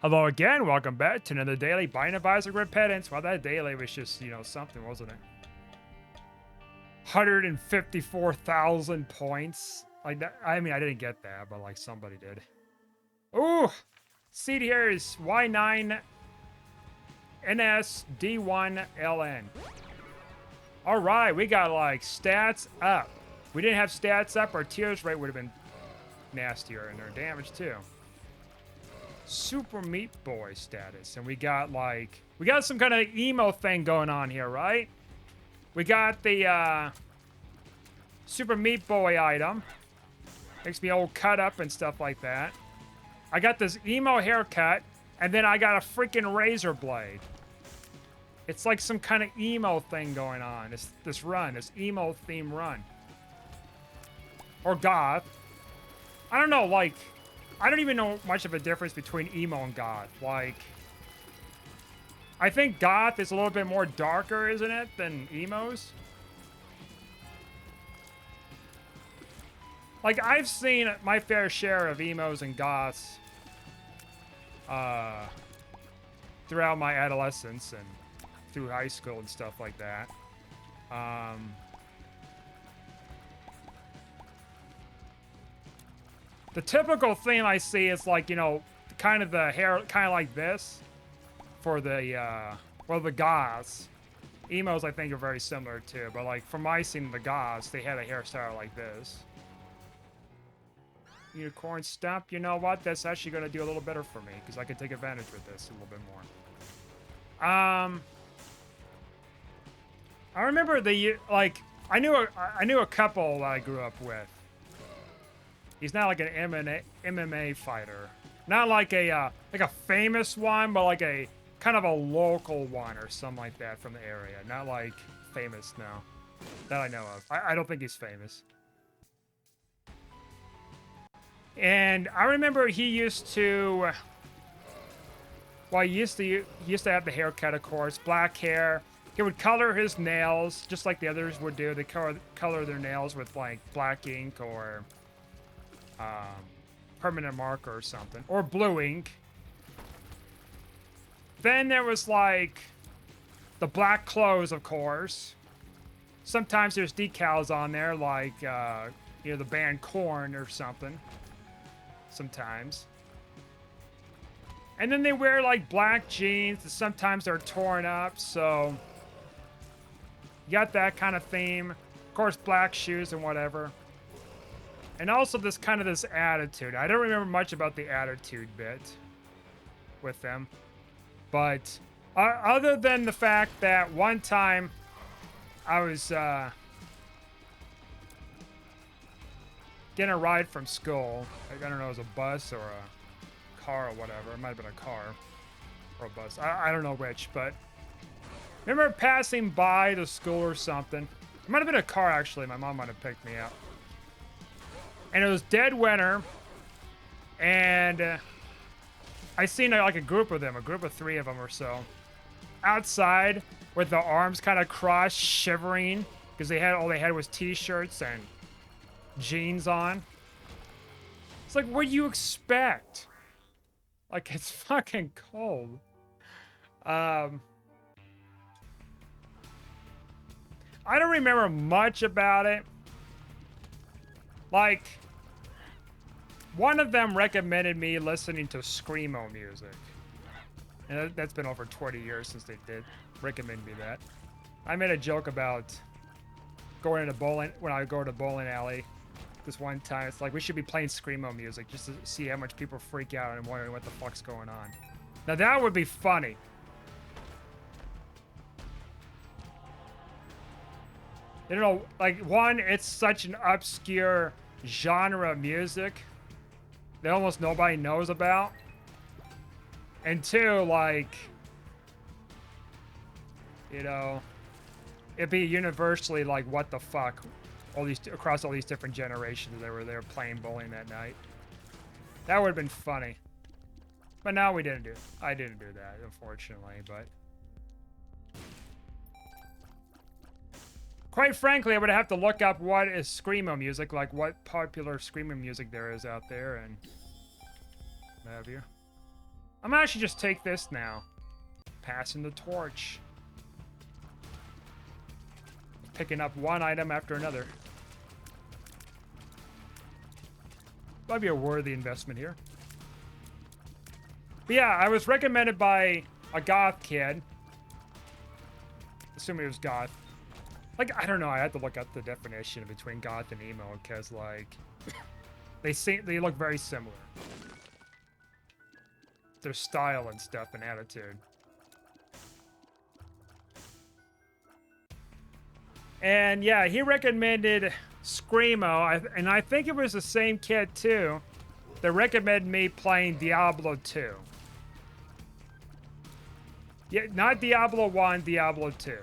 Hello again, welcome back to another daily Binding of Isaac Repentance. Well, that daily was just, something, wasn't it? 154,000 points. Like that, I mean, I didn't get that, but like somebody did. Ooh! Seed here is Y9 NSD1LN. Alright, we got like stats up. If we didn't have stats up, our tears rate would have been nastier and our damage too. Super Meat Boy status, and we got some kind of emo thing going on here, right? We got the Super Meat Boy item, makes me all cut up and stuff like that. I got this emo haircut, and then I got a freaking razor blade. It's like some kind of emo thing going on. This emo theme run, or goth. I don't know, like. I don't even know much of a difference between emo and goth. Like, I think goth is a little bit more darker, isn't it, than emos? Like, I've seen my fair share of emos and goths throughout my adolescence and through high school and stuff like that. The typical theme I see is like, kind of the hair, kind of like this for the, the goths. Emos, I think, are very similar too, but like from my scene, the goths, they had a hairstyle like this. Unicorn stump, you know what? That's actually going to do a little better for me because I can take advantage with this a little bit more. I remember I knew a couple that I grew up with. He's not like an MMA fighter. Not like a famous one, but like a kind of a local one or something like that from the area. Not like famous, no. That I know of. I don't think he's famous. And I remember he used to have the haircut, of course, black hair. He would color his nails just like the others would do. They color their nails with like black ink or permanent marker or something, or blue ink. Then there was like the black clothes, of course. Sometimes there's decals on there, like the band Korn or something. Sometimes. And then they wear like black jeans, and sometimes they're torn up, so you got that kind of theme. Of course, black shoes and whatever. And also this attitude. I don't remember much about the attitude bit with them. But other than the fact that one time I was getting a ride from school. I don't know, it was a bus or a car or whatever. It might have been a car or a bus. I don't know which, but I remember passing by the school or something. It might have been a car, actually. My mom might have picked me up. And it was dead winter, and I seen like a group of them, a group of 3 of them or so, outside with their arms kind of crossed, shivering, because all they had was t-shirts and jeans on. It's like, what do you expect? Like, it's fucking cold. I don't remember much about it. Like, one of them recommended me listening to Screamo music. And that's been over 20 years since they did recommend me that. I made a joke about going into bowling, when I go to bowling alley this one time. It's like, we should be playing Screamo music just to see how much people freak out and wondering what the fuck's going on. Now that would be funny. You know, like, one, it's such an obscure genre of music that almost nobody knows about. And 2, like, it'd be universally like, what the fuck? Across all these different generations that were there playing bowling that night. That would have been funny. But now I didn't do that, unfortunately, but quite frankly, I would have to look up what is Screamo music, like what popular Screamo music there is out there, and what have you. I'm gonna actually just take this now. Passing the torch. Picking up one item after another. Might be a worthy investment here. But yeah, I was recommended by a goth kid. Assuming it was goth. Like, I don't know, I had to look up the definition between goth and emo because, like, they look very similar. Their style and stuff and attitude. And yeah, he recommended Screamo, and I think it was the same kid too that recommended me playing Diablo 2. Yeah, not Diablo 1, Diablo 2.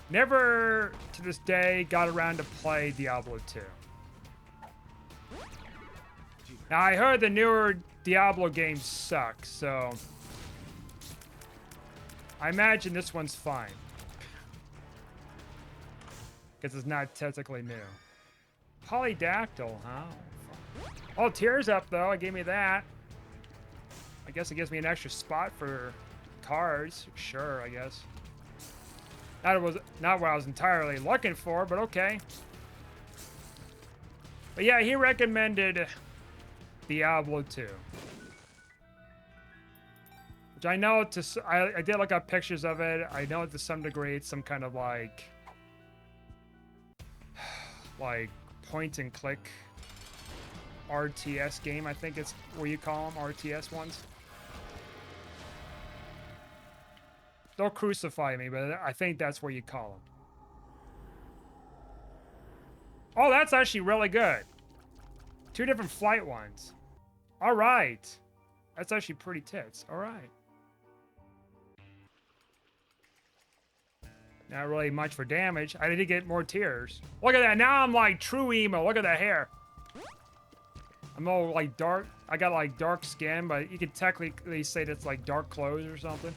Never to this day got around to play Diablo 2. Now I heard the newer Diablo games suck, so I imagine this one's fine. Because it's not technically new. Polydactyl, huh? Oh, Tears Up, though. It gave me that. I guess it gives me an extra spot for cards. Sure, I guess. That was not what I was entirely looking for, but okay. But yeah, he recommended Diablo 2. Which I know I did look up pictures of it. I know to some degree it's some kind of like point and click RTS game, I think it's what you call them, RTS ones. Don't crucify me, but I think that's what you call them. Oh, that's actually really good. 2 different flight ones. All right. That's actually pretty tits. All right. Not really much for damage. I need to get more tears. Look at that. Now I'm like true emo. Look at that hair. I'm all like dark. I got like dark skin, but you could technically say that's like dark clothes or something.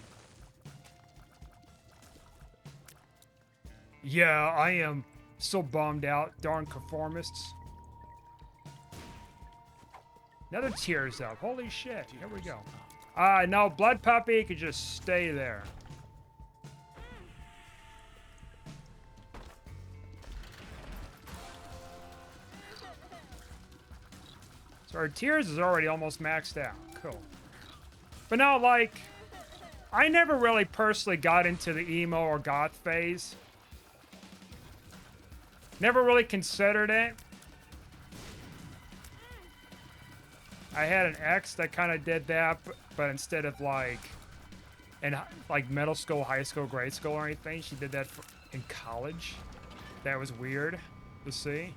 Yeah, I am so bummed out. Darn conformists. Another Tears Up. Holy shit. Here we go. No, Blood Puppy could just stay there. So our Tears is already almost maxed out. Cool. But now, like, I never really personally got into the emo or goth phase. Never really considered it. I had an ex that kind of did that, but instead of like in like middle school, high school, grade school or anything, she did that in college. That was weird to see.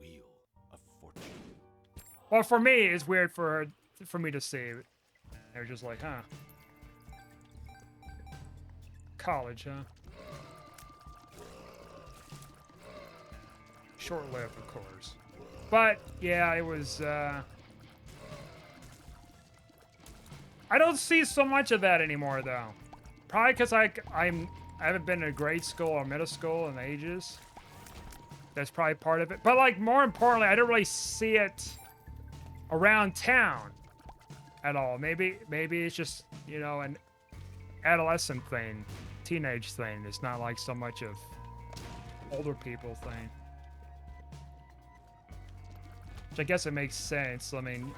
Wheel of Fortune. Well, for me, it's weird for me to see. They're just like, huh? College, huh? Short-lived, of course. But yeah, it was. I don't see so much of that anymore, though. Probably because I haven't been to grade school or middle school in ages. That's probably part of it. But like more importantly, I don't really see it around town at all. Maybe it's just, you know, an adolescent thing, teenage thing. It's not like so much of older people thing. Which I guess it makes sense. I mean,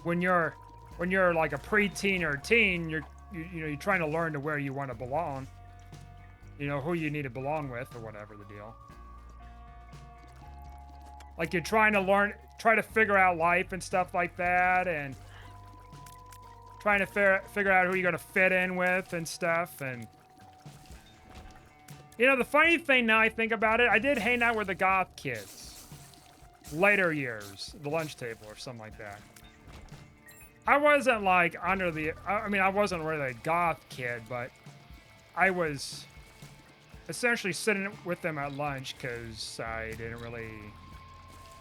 when you're like a preteen or a teen, you're trying to learn to where you want to belong. You know, who you need to belong with or whatever the deal. Like you're trying to try to figure out life and stuff like that, and trying to figure out who you're gonna fit in with and stuff. And you know, the funny thing now I think about it, I did hang out with the goth kids. Later years, the lunch table or something like that. I wasn't like I wasn't really a goth kid, but I was essentially sitting with them at lunch because I didn't really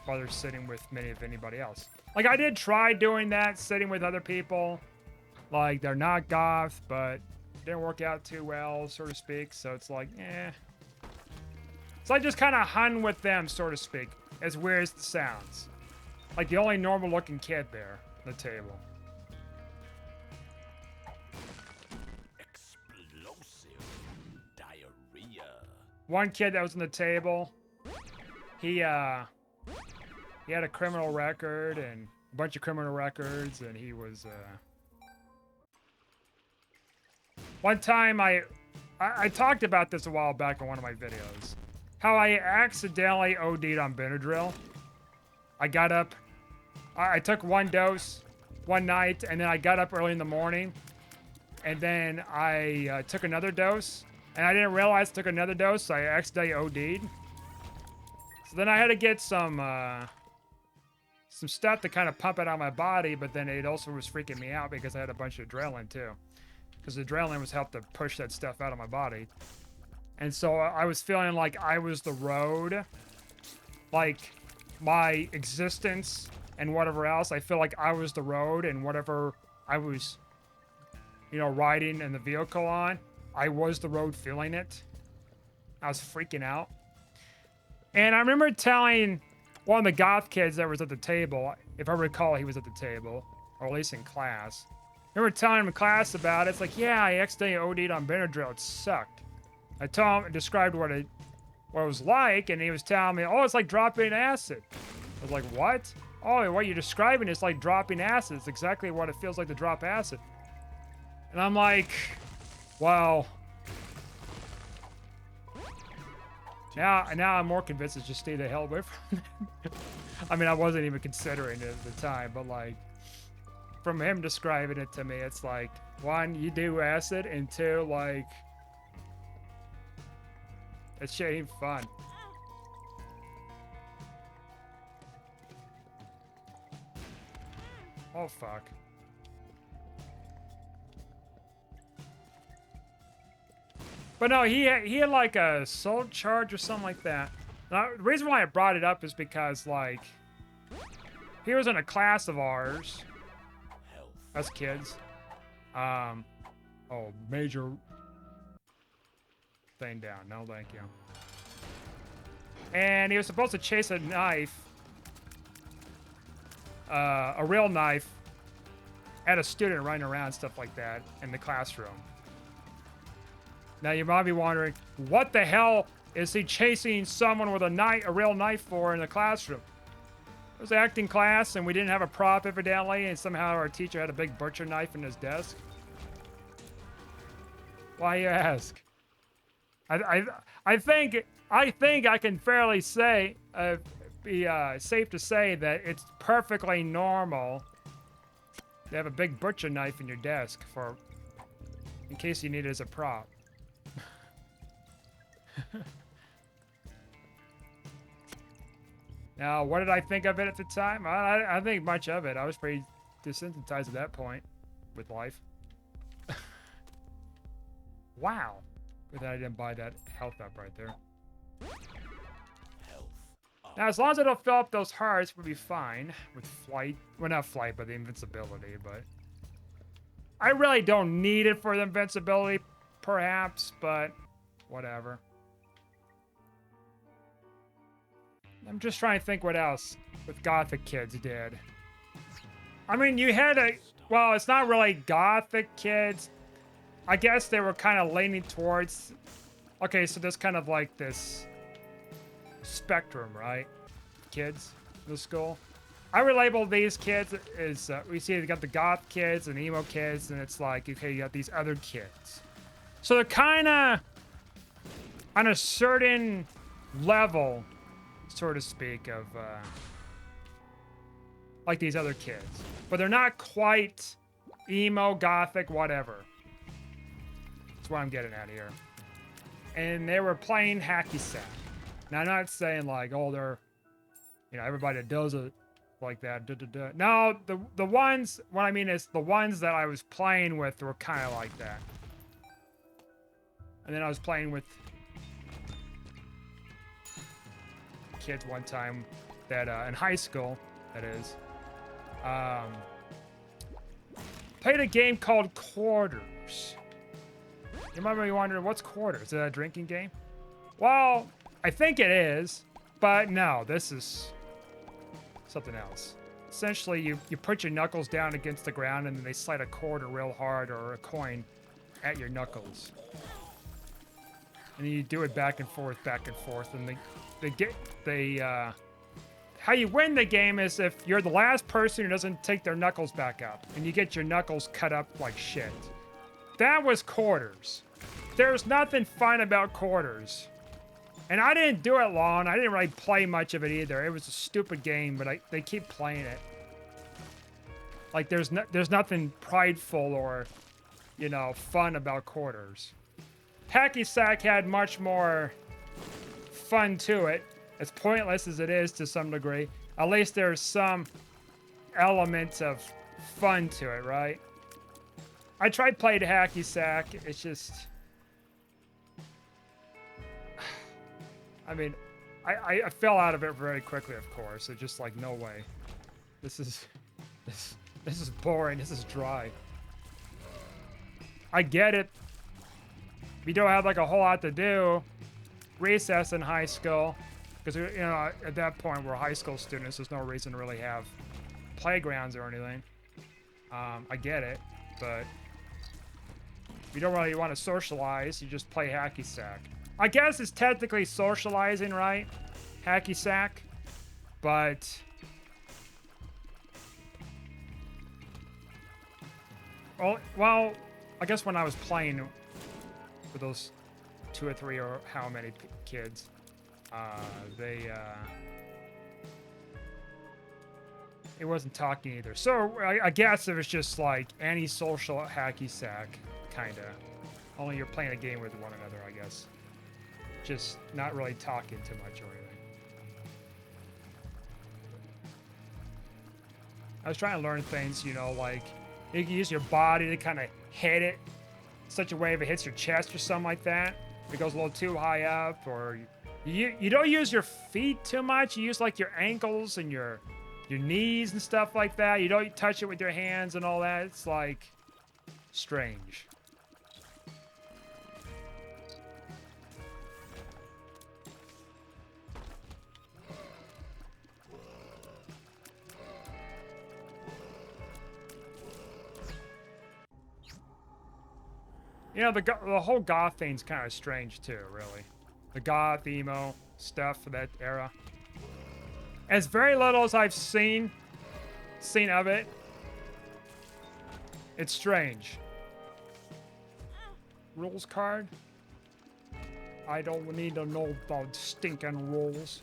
bother sitting with many of anybody else. Like I did try doing that, sitting with other people. Like they're not goth, but it didn't work out too well, so to speak. So it's like, eh. So I just kind of hung with them, so to speak. As weird as it sounds. like the only normal looking kid there at the table. Explosive diarrhea. One kid that was on the table, he had a criminal record and a bunch of criminal records, and he was one time I talked about this a while back in one of my videos, how I accidentally OD'd on Benadryl. I got up, I took one dose one night, and then I got up early in the morning, and then I took another dose, and I didn't realize I took another dose, so I accidentally OD'd. So then I had to get some stuff to kind of pump it out of my body, but then it also was freaking me out because I had a bunch of adrenaline too. Because the adrenaline was helped to push that stuff out of my body. And so I was feeling like I was the road. Like, my existence and whatever else, I feel like I was the road, and whatever I was, you know, riding in the vehicle on, I was the road feeling it. I was freaking out. And I remember telling one of the goth kids that was at the table, if I recall, he was at the table, or at least in class. I remember telling him in class about it. It's like, yeah, I accidentally OD'd on Benadryl. It sucked. I told him, described what it was like, and he was telling me, oh, it's like dropping acid. I was like, what? Oh, what you're describing is like dropping acid. It's exactly what it feels like to drop acid. And I'm like, well, now I'm more convinced to just stay the hell away from it. I mean, I wasn't even considering it at the time, but like, from him describing it to me, it's like, one, you do acid, and two, like, that shit ain't fun. Oh, fuck. But no, he had like a assault charge or something like that. Now, the reason why I brought it up is because, like, he was in a class of ours, us kids. Oh, major thing down. No, thank you. And he was supposed to chase a knife, a real knife, at a student running around and stuff like that in the classroom. Now you might be wondering, what the hell is he chasing someone with a real knife for in the classroom? It was acting class, and we didn't have a prop evidently, and somehow our teacher had a big butcher knife in his desk. Why you ask? I think I can fairly say, be safe to say that it's perfectly normal to have a big butcher knife in your desk in case you need it as a prop. Now, what did I think of it at the time? I think much of it. I was pretty desensitized at that point with life. Wow. Good that I didn't buy that health up right there. Health up. Now, as long as I don't fill up those hearts, we'll be fine with flight. Well, not flight, but the invincibility, but I really don't need it for the invincibility, perhaps, but whatever. I'm just trying to think what else with Gothic kids did. I mean, you had well, it's not really Gothic kids. I guess they were kind of leaning towards, okay, so there's kind of like this spectrum, right? Kids in the school. I would label these kids as, we see you got the goth kids and emo kids, and it's like, okay, you got these other kids. So they're kind of on a certain level, so to speak, of like these other kids. But they're not quite emo, gothic, whatever. That's what I'm getting at here. And they were playing hacky sack. Now, I'm not saying like, oh, they're, you know, everybody that does it like that. No, the ones, what I mean is the ones that I was playing with were kind of like that. And then I was playing with kids one time that in high school, that is, played a game called Quarters. You might be wondering, what's Quarters? Is it a drinking game? Well, I think it is, but no, this is something else. essentially you put your knuckles down against the ground and then they slide a quarter real hard or a coin at your knuckles. And then you do it back and forth, and how you win the game is if you're the last person who doesn't take their knuckles back up, and you get your knuckles cut up like shit. That was quarters. There's nothing fun about quarters. And I didn't do it long. I didn't really play much of it either. It was a stupid game, but they keep playing it. Like there's nothing prideful or, you know, fun about quarters. Hacky Sack had much more fun to it. As pointless as it is to some degree, at least there's some elements of fun to it, right? I tried playing Hacky Sack. It's just, I mean, I fell out of it very quickly. Of course, it's just like, no way. This is boring. This is dry. I get it. We don't have like a whole lot to do. Recess in high school. Because, you know, at that point, we're high school students. There's no reason to really have playgrounds or anything. I get it, but if you don't really want to socialize, you just play Hacky Sack. I guess it's technically socializing, right? Hacky Sack. But well, I guess when I was playing with those 2 or 3 or how many kids, it wasn't talking either. So I guess it was just like anti-social Hacky Sack, kinda. Only you're playing a game with one another, I guess. Just not really talking too much or anything. I was trying to learn things, you know, like you can use your body to kind of hit it such a way if it hits your chest or something like that. If it goes a little too high up, or you don't use your feet too much. You use like your ankles and your knees and stuff like that. You don't touch it with your hands and all that. It's like strange. You know, the whole goth thing's kind of strange too, really. The goth, emo stuff for that era. As very little as I've seen of it, it's strange. Rules card? I don't need to know about stinking rules.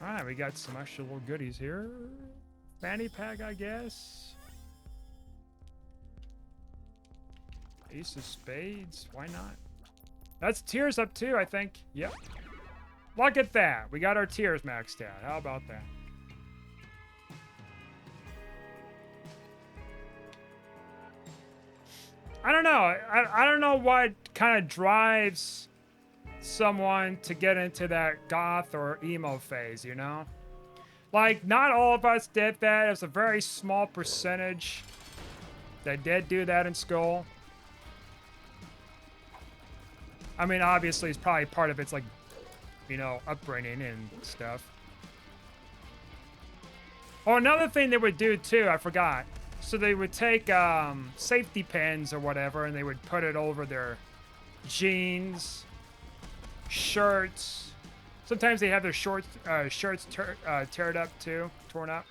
Alright, we got some extra little goodies here. Fanny pack, I guess. Ace of spades, why not? That's tiers up too, I think. Yep. Look at that. We got our tiers maxed out. How about that? I don't know. I don't know what kind of drives someone to get into that goth or emo phase, you know? Like, not all of us did that. It was a very small percentage that did do that in school. I mean, obviously, it's probably part of it's like, you know, upbringing and stuff. Oh, another thing they would do too, I forgot. So they would take safety pins or whatever, and they would put it over their jeans, shirts. Sometimes they have their shirts torn up.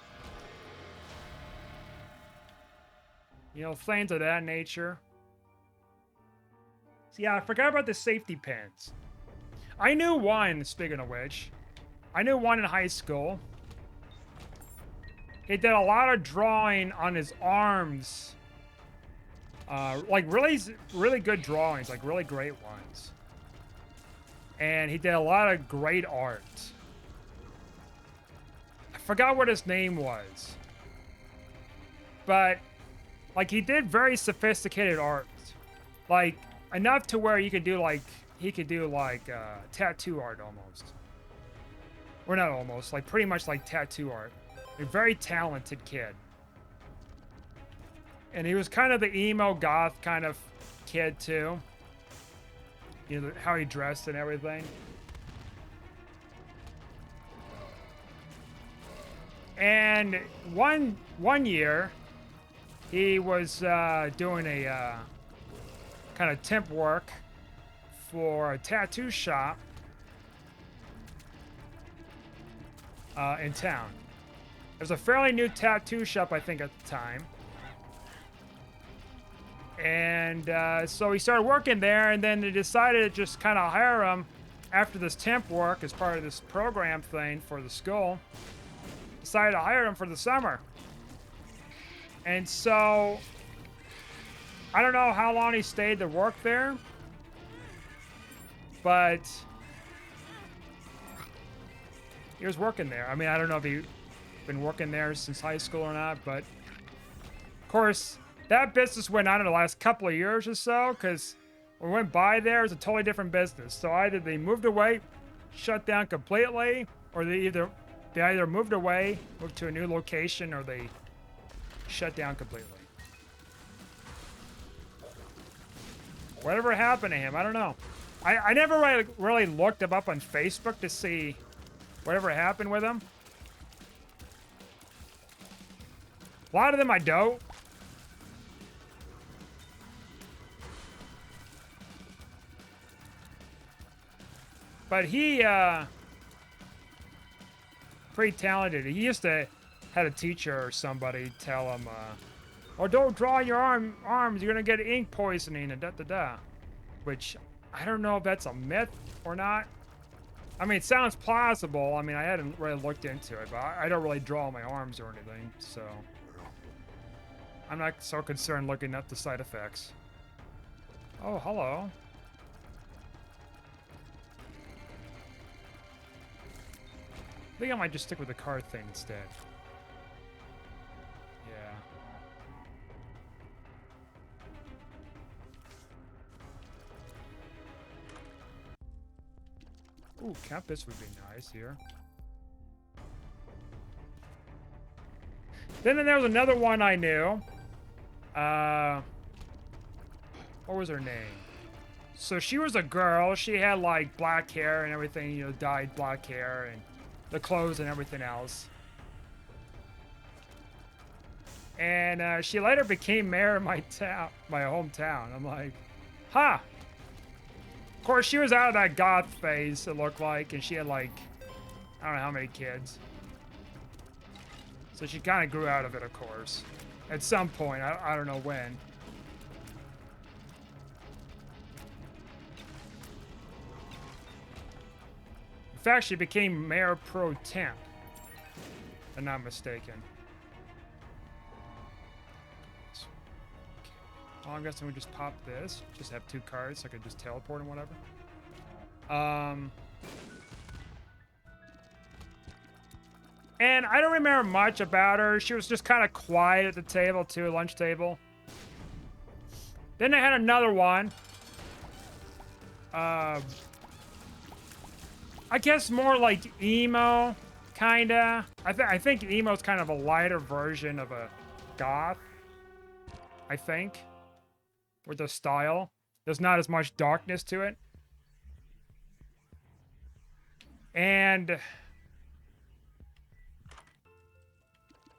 You know, things of that nature. So yeah, I forgot about the safety pins. I knew one, speaking of which. I knew one in high school. He did a lot of drawing on his arms. Like really good drawings, like really great ones. And he did a lot of great art. I forgot what his name was. But, like, he did very sophisticated art. Like, enough to where you could do, like, he could do, like, tattoo art almost. Or not almost, like, pretty much like tattoo art. A very talented kid. And he was kind of the emo goth kind of kid, too. You know, how he dressed and everything. And one year, he was doing a kind of temp work for a tattoo shop in town. It was a fairly new tattoo shop, I think, at the time. And so he started working there, and then they decided to just kind of hire him after this temp work as part of this program thing for the school. Decided to hire him for the summer. And so I don't know how long he stayed to work there, but he was working there. I mean, I don't know if he's been working there since high school or not, but of course, that business went on in the last couple of years or so, because when we went by there, it was a totally different business. So either they moved away, shut down completely, or they either moved away, moved to a new location, or they shut down completely. Whatever happened to him, I don't know. I never really looked him up on Facebook to see whatever happened with him. A lot of them I don't. But he, pretty talented. He used to had a teacher or somebody tell him, oh, don't draw your arms, you're gonna get ink poisoning and da-da-da. Which, I don't know if that's a myth or not. I mean, it sounds plausible. I mean, I hadn't really looked into it, but I don't really draw my arms or anything, so I'm not so concerned looking at the side effects. Oh, hello. I think I might just stick with the card thing instead. Yeah. Ooh, campus would be nice here. Then there was another one I knew. What was her name? So she was a girl. She had like black hair and everything, you know, dyed black hair and the clothes and everything else. And she later became mayor of my town, my hometown. I'm like, huh. Of course, she was out of that goth phase, it looked like, and she had like, I don't know how many kids. So she kind of grew out of it, of course. At some point, I don't know when. In fact, she became mayor pro temp, if I'm not mistaken. Oh, I'm guessing we just pop this. Just have 2 cards so I could just teleport and whatever. And I don't remember much about her. She was just kind of quiet at the table too, lunch table. Then I had another one. I guess more like emo, kinda. I think emo's kind of a lighter version of a goth. I think. With the style. There's not as much darkness to it. And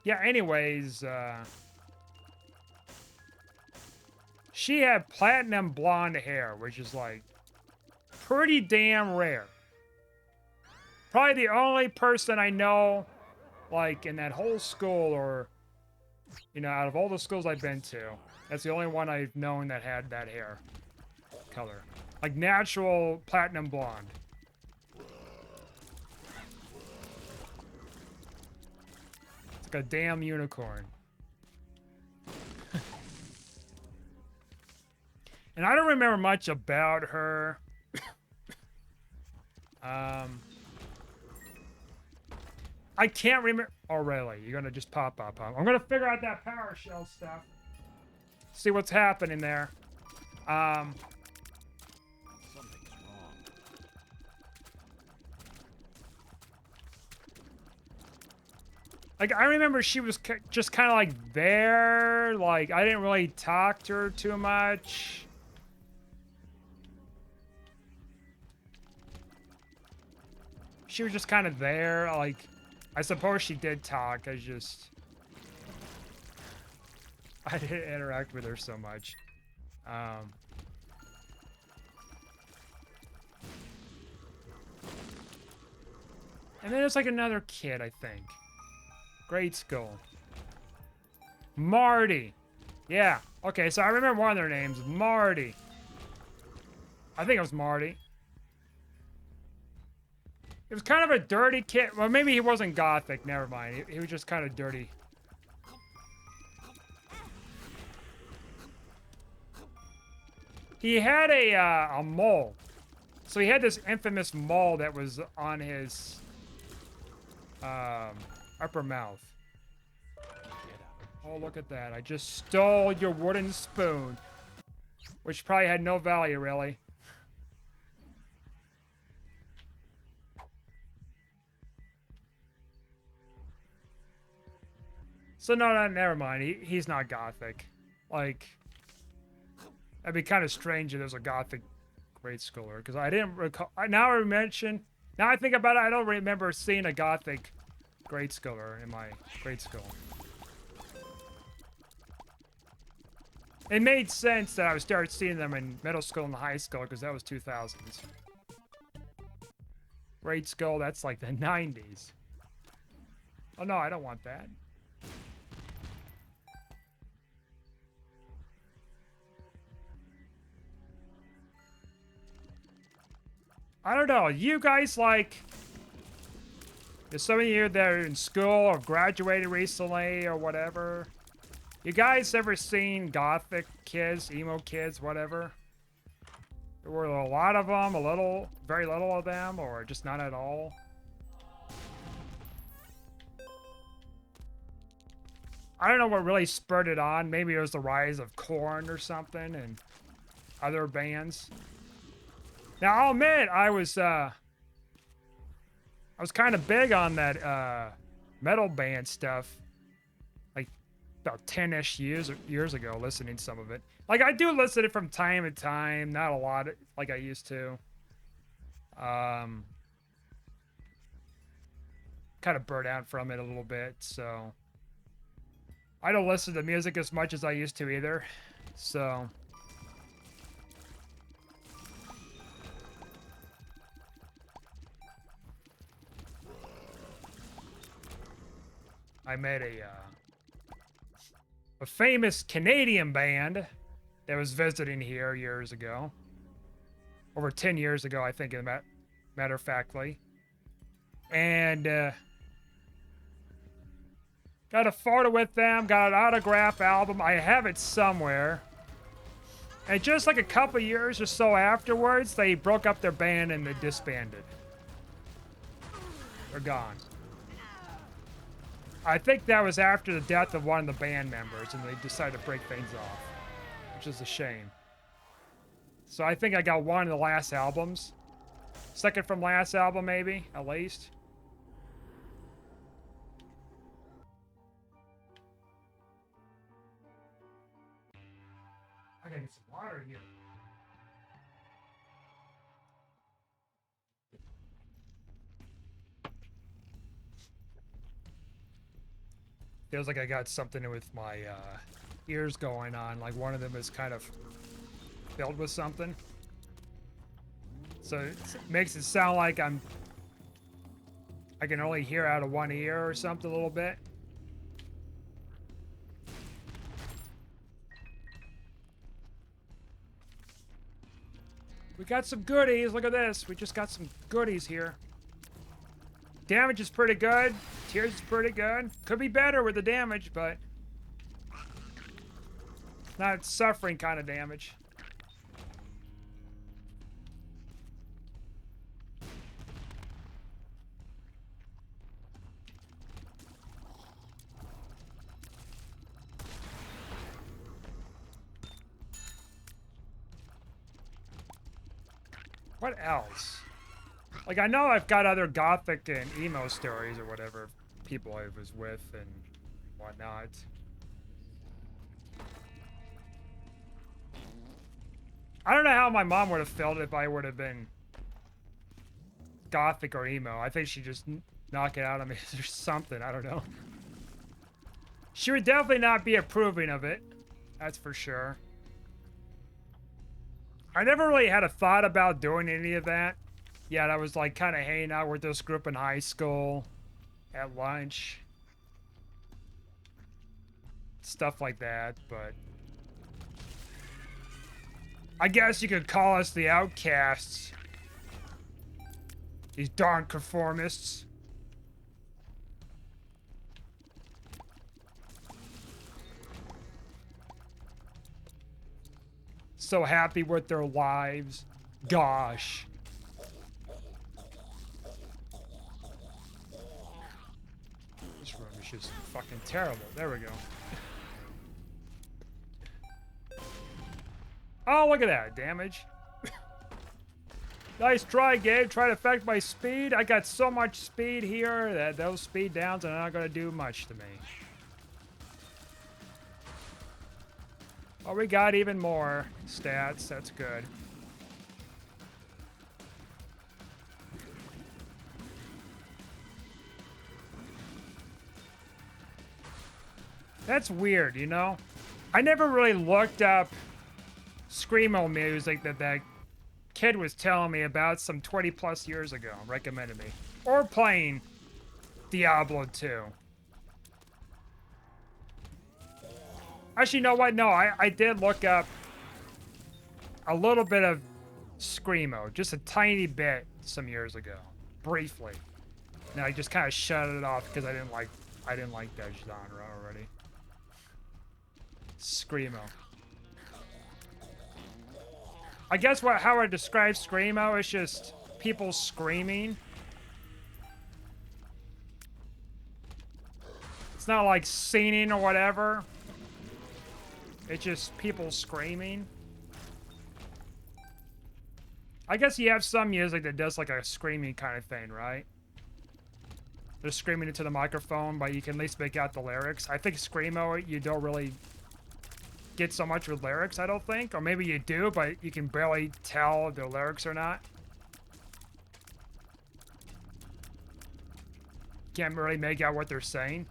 yeah, anyways, she had platinum blonde hair, which is like pretty damn rare. Probably the only person I know, like in that whole school, or you know, out of all the schools I've been to, that's the only one I've known that had that hair color. Like natural platinum blonde. It's like a damn unicorn. And I don't remember much about her. I can't remember. Oh, really? You're gonna just pop up, huh? I'm gonna figure out that power shell stuff. See what's happening there. Something's wrong. Like, I remember she was just kind of like there. Like, I didn't really talk to her too much. She was just kind of there. Like, I suppose she did talk. I didn't interact with her so much. And then there's like another kid, I think. Grade school. Marty. Yeah. Okay, so I remember one of their names. Marty. I think it was Marty. It was kind of a dirty kid. Well, maybe he wasn't gothic. Never mind. He was just kind of dirty. He had a mole. So he had this infamous mole that was on his upper mouth. Oh, look at that. I just stole your wooden spoon. Which probably had no value, really. So no, never mind. He's not gothic. Like, that'd be kind of strange if there's a gothic grade schooler, because I didn't recall. Now I think about it, I don't remember seeing a gothic grade schooler in my grade school. It made sense that I would start seeing them in middle school and high school, because that was 2000s. Grade school, that's like the 90s. Oh no, I don't want that. I don't know. You guys, like, there's some of you that are in school or graduated recently or whatever. You guys ever seen gothic kids, emo kids, whatever? There were a lot of them, very little of them, or just none at all. I don't know what really spurred it on. Maybe it was the rise of Korn or something and other bands. Now, I'll admit, I was kind of big on that metal band stuff, like about 10-ish years ago, listening to some of it. Like, I do listen to it from time to time, not a lot like I used to. Kind of burnt out from it a little bit, so I don't listen to music as much as I used to either, so... I met a famous Canadian band that was visiting here years ago. Over 10 years ago, I think, matter of factly. And got a photo with them, got an autograph album. I have it somewhere. And just like a couple years or so afterwards, they broke up their band and they disbanded. They're gone. I think that was after the death of one of the band members, and they decided to break things off, which is a shame. So I think I got one of the last albums. Second from last album, maybe, at least. I gotta get some water here. Feels like I got something with my ears going on. Like one of them is kind of filled with something. So it makes it sound like I can only hear out of one ear or something a little bit. We got some goodies. Look at this. We just got some goodies here. Damage is pretty good. Tears is pretty good. Could be better with the damage, but not suffering kind of damage. What else? Like, I know I've got other gothic and emo stories or whatever people I was with and whatnot. I don't know how my mom would have felt if I would have been gothic or emo. I think she just knock it out of me or something. I don't know. She would definitely not be approving of it. That's for sure. I never really had a thought about doing any of that. Yet I was like kind of hanging out with this group in high school at lunch. Stuff like that, but I guess you could call us the outcasts. These darn conformists. So happy with their lives. Gosh. This room is just fucking terrible. There we go. Oh, look at that. Damage. Nice try, Gabe. Try to affect my speed. I got so much speed here that those speed downs are not going to do much to me. Oh, we got even more stats. That's good. That's weird, you know? I never really looked up Screamo music that kid was telling me about some 20 plus years ago, recommended me. Or playing Diablo 2. Actually, you know what? No, I did look up a little bit of Screamo, just a tiny bit some years ago, briefly. And I just kind of shut it off because I didn't like that genre already. Screamo. I guess how I describe Screamo is just people screaming. It's not like singing or whatever. It's just people screaming. I guess you have some music that does like a screaming kind of thing, right? They're screaming into the microphone, but you can at least make out the lyrics. I think Screamo, you don't really get so much with lyrics, I don't think. Or maybe you do, but you can barely tell if the lyrics or not. Can't really make out what they're saying.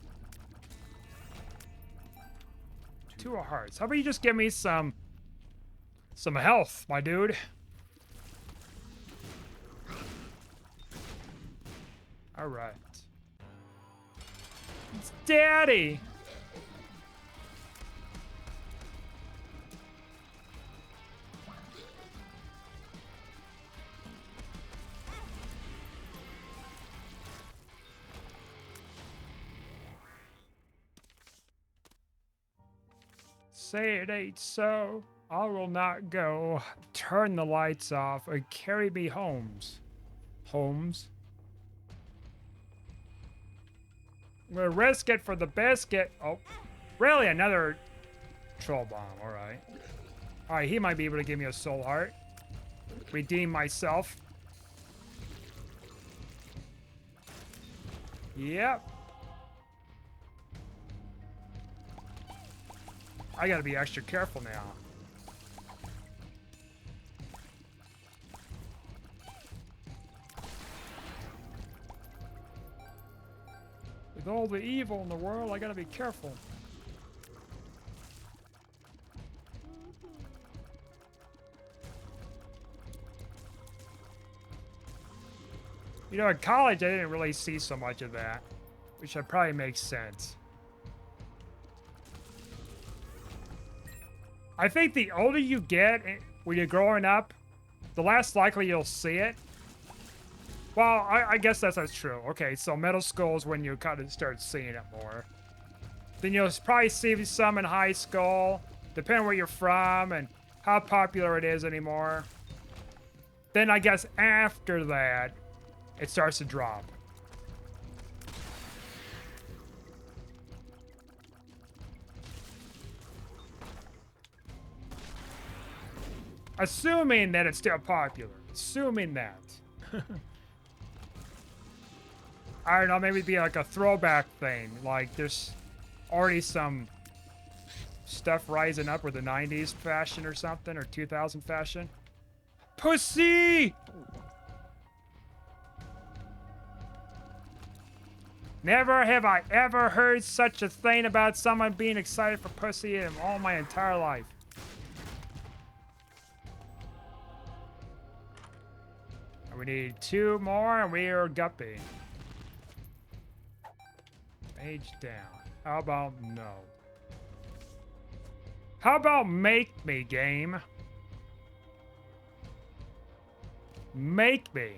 2 of hearts. How about you just give me some health, my dude? All right. It's Daddy. Say it ain't so. I will not go. Turn the lights off and carry me homes. Homes? I'm gonna risk it for the biscuit. Oh, really? Another troll bomb. All right. All right, he might be able to give me a soul heart. Redeem myself. Yep. I gotta be extra careful now. With all the evil in the world, I gotta be careful. You know, in college, I didn't really see so much of that, which probably makes sense. I think the older you get when you're growing up, the less likely you'll see it. Well, I guess that's true. Okay, so middle school is when you kind of start seeing it more. Then you'll probably see some in high school, depending where you're from and how popular it is anymore. Then I guess after that, it starts to drop. Assuming that it's still popular. Assuming that. I don't know, maybe it'd be like a throwback thing. Like there's already some stuff rising up with the 90s fashion or something, or 2000 fashion. Pussy! Never have I ever heard such a thing about someone being excited for pussy in all my entire life. We need 2 more and we are guppy. Page down. How about no? How about make me, game? Make me.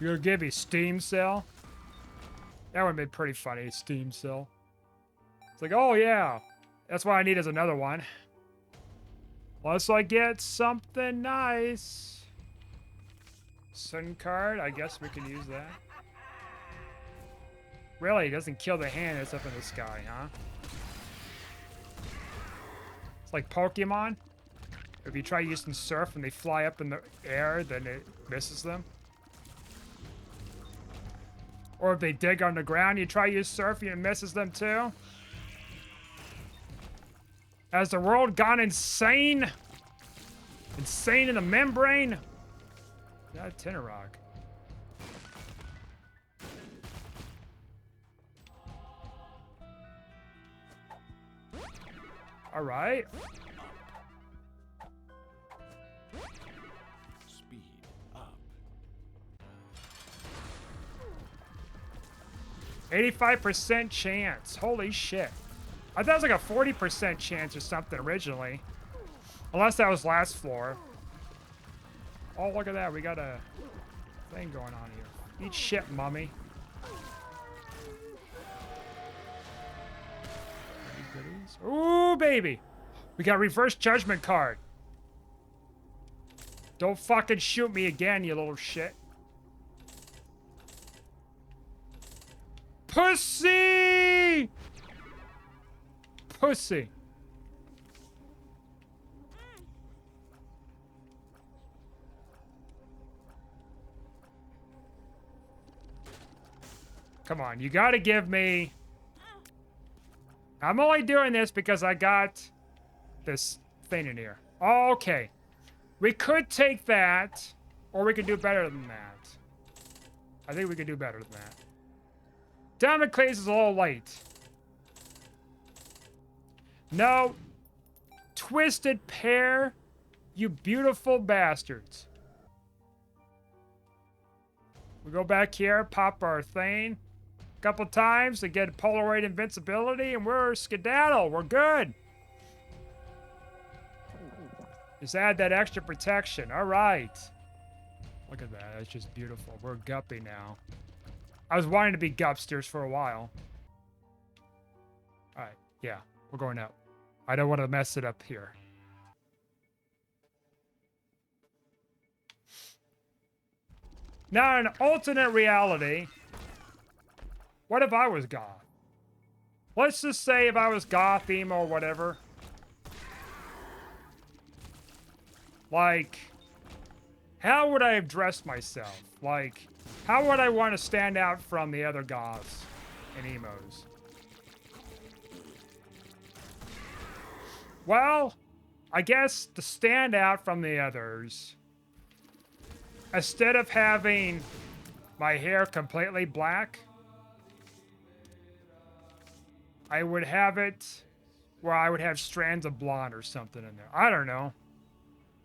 You're gonna give me Steam Cell? That would have been pretty funny, Steam Cell. It's like, oh yeah, that's what I need is another one. Unless I get something nice. Sun card, I guess we can use that. Really, it doesn't kill the hand that's up in the sky, huh? It's like Pokemon. If you try using surf and they fly up in the air, then it misses them. Or if they dig on the ground, you try use surfing and it misses them too. Has the world gone insane? Insane in the membrane? Not a tinner rock. All right. Speed up. 85% chance. Holy shit. I thought it was like a 40% chance or something originally. Unless that was last floor. Oh, look at that. We got a thing going on here. Eat shit, mummy. Ooh, baby. We got reverse judgment card. Don't fucking shoot me again, you little shit. Pussy! Pussy. Come on, you gotta give me... I'm only doing this because I got this thing in here. Okay. We could take that, or we could do better than that. I think we could do better than that. Diamond Clays is a little late. No. Twisted Pair, you beautiful bastards. We go back here, pop our thing a couple times to get Polaroid invincibility, and we're skedaddle. We're good. Just add that extra protection. All right. Look at that. That's just beautiful. We're guppy now. I was wanting to be gupsters for a while. All right. Yeah, we're going up. I don't want to mess it up here. Now, in an alternate reality, what if I was goth? Let's just say if I was goth, emo, or whatever. Like, how would I have dressed myself? Like, how would I want to stand out from the other goths and emos? Well, I guess to stand out from the others, instead of having my hair completely black, I would have it where I would have strands of blonde or something in there. I don't know.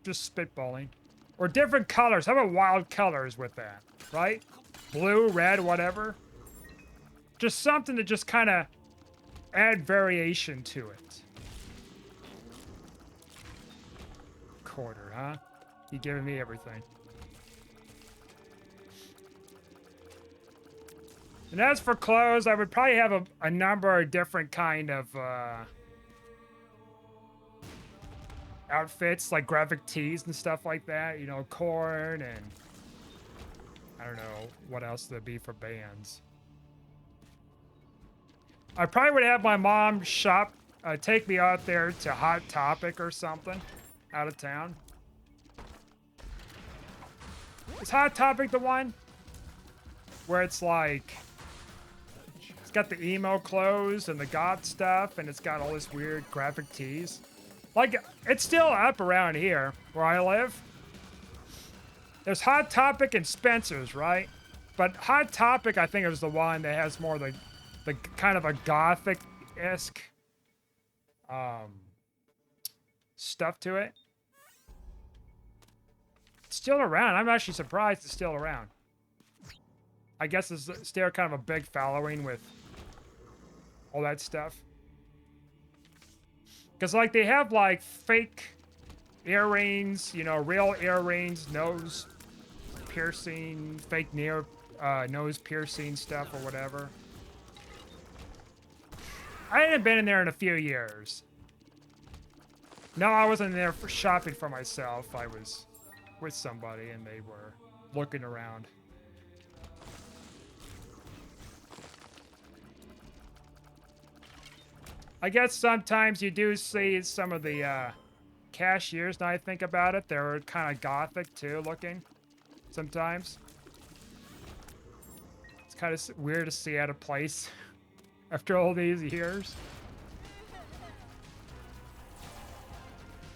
Just spitballing. Or different colors. How about wild colors with that? Right? Blue, red, whatever. Just something to just kind of add variation to it. Quarter, huh? You giving me everything. And as for clothes, I would probably have a number of different kind of outfits, like graphic tees and stuff like that. You know, corn and I don't know what else there'd be for bands. I probably would have my mom shop, take me out there to Hot Topic or something out of town. Is Hot Topic the one where it's like... It's got the emo clothes and the goth stuff, and it's got all this weird graphic tees. Like, it's still up around here, where I live. There's Hot Topic and Spencer's, right? But Hot Topic, I think, is the one that has more the kind of a gothic-esque stuff to it. It's still around. I'm actually surprised it's still around. I guess it's still kind of a big following with all that stuff. Because, like, they have, like, fake earrings, you know, real earrings, nose piercing, fake nose piercing stuff or whatever. I hadn't been in there in a few years. No, I wasn't there for shopping for myself. I was with somebody and they were looking around. I guess sometimes you do see some of the cashiers, now I think about it, they're kind of gothic too looking sometimes. It's kind of weird to see out of place after all these years.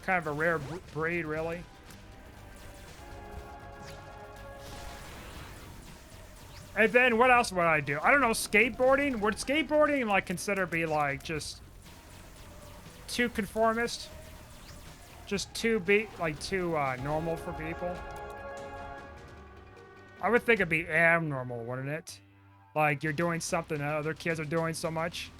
Kind of a rare breed, really. And then what else would I do? I don't know, skateboarding? Would skateboarding like consider be like just too conformist? Just too normal for people? I would think it'd be abnormal, wouldn't it? Like you're doing something that other kids are doing so much.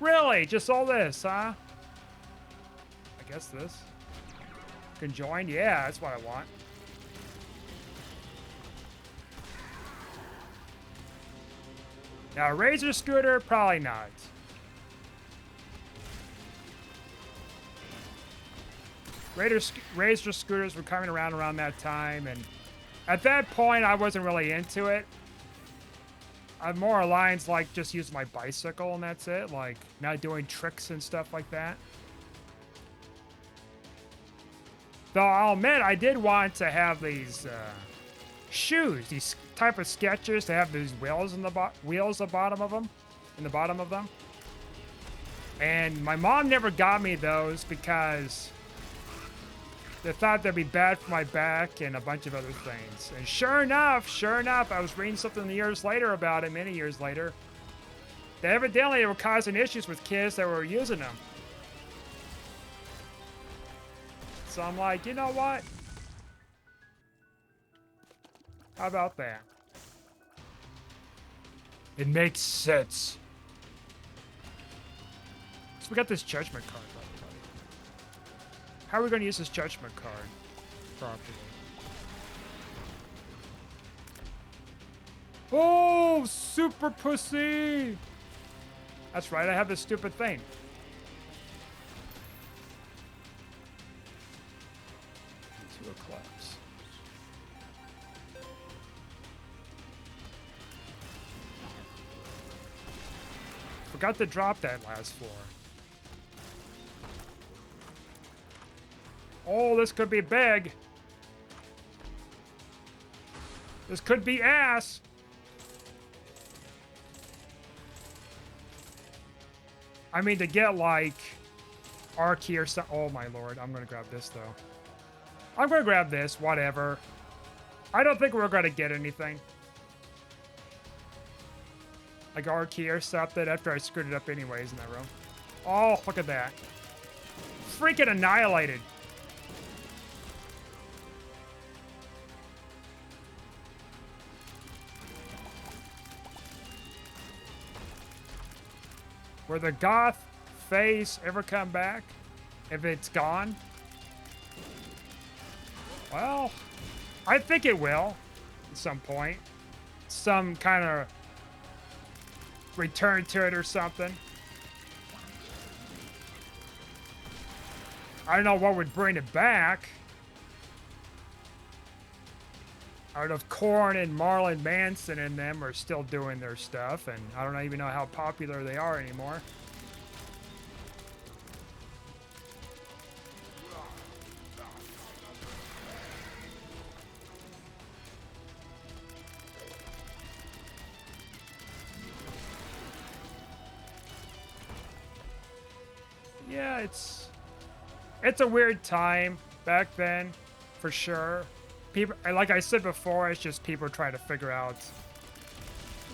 Really? Just all this, huh? I guess this. Conjoined? Yeah, that's what I want. Now, Razor Scooter? Probably not. Razor Scooters were coming around that time, and at that point, I wasn't really into it. I'm more aligned like just use my bicycle and that's it, like not doing tricks and stuff like that. Though I'll admit, I did want to have these shoes, these type of Skechers to have these wheels in the bottom of them, And my mom never got me those because they thought they'd be bad for my back and a bunch of other things. And sure enough, I was reading something years later about it, many years later. They evidently were causing issues with kids that were using them. So I'm like, you know what? How about that? It makes sense. So we got this judgment card, by the way. How are we going to use this judgment card properly? Oh, super pussy! That's right, I have this stupid thing. Two of clubs. Forgot to drop that last floor. Oh, this could be big. This could be ass. I mean, to get like Arky or something. Oh my lord, I'm gonna grab this though. I'm gonna grab this, whatever. I don't think we're gonna get anything. Like Arky or something after I screwed it up anyways in that room. Oh, look at that. Freaking annihilated. Will the goth phase ever come back? If it's gone? Well, I think it will at some point. Some kind of return to it or something. I don't know what would bring it back. I don't know if Korn and Marlon Manson and them are still doing their stuff, and I don't even know how popular they are anymore. Yeah, it's It's a weird time back then, for sure. People, like I said before, it's just people trying to figure out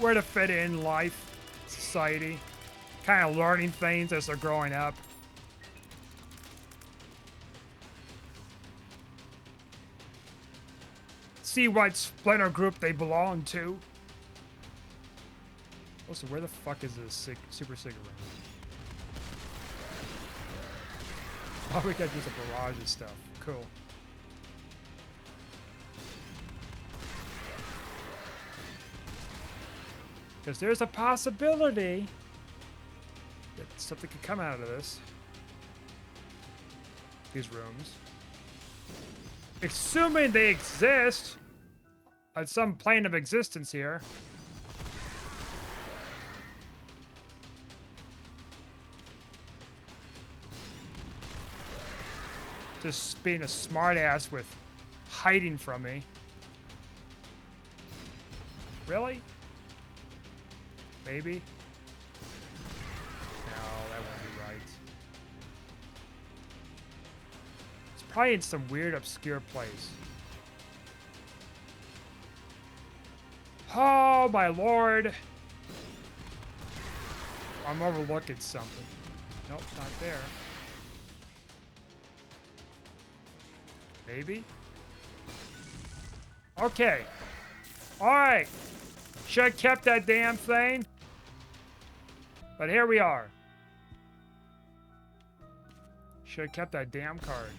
where to fit in life, society, kind of learning things as they're growing up. See what splinter group they belong to. Also, where the fuck is this super cigarette? Oh, we got just a barrage of stuff. Cool. Because there's a possibility that something could come out of this. These rooms. Assuming they exist on some plane of existence here. Just being a smartass with hiding from me. Really? Maybe? No, that won't be right. It's probably in some weird, obscure place. Oh, my lord. I'm overlooking something. Nope, not there. Maybe? Okay. Alright. Should have kept that damn thing. But here we are. Should have kept that damn card.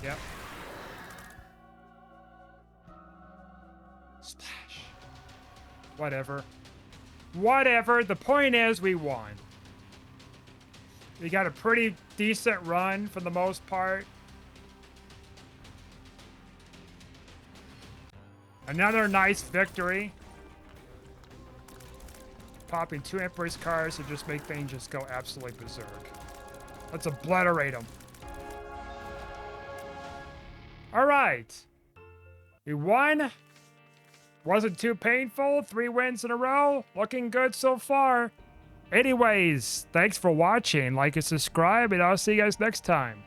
Yep. Splash. Whatever. Whatever. The point is we won. We got a pretty decent run for the most part. Another nice victory. Popping 2 Emperor's cards to just make things just go absolutely berserk. Let's obliterate them. Alright. We won. Wasn't too painful. 3 wins in a row. Looking good so far. Anyways, thanks for watching. Like and subscribe, and I'll see you guys next time.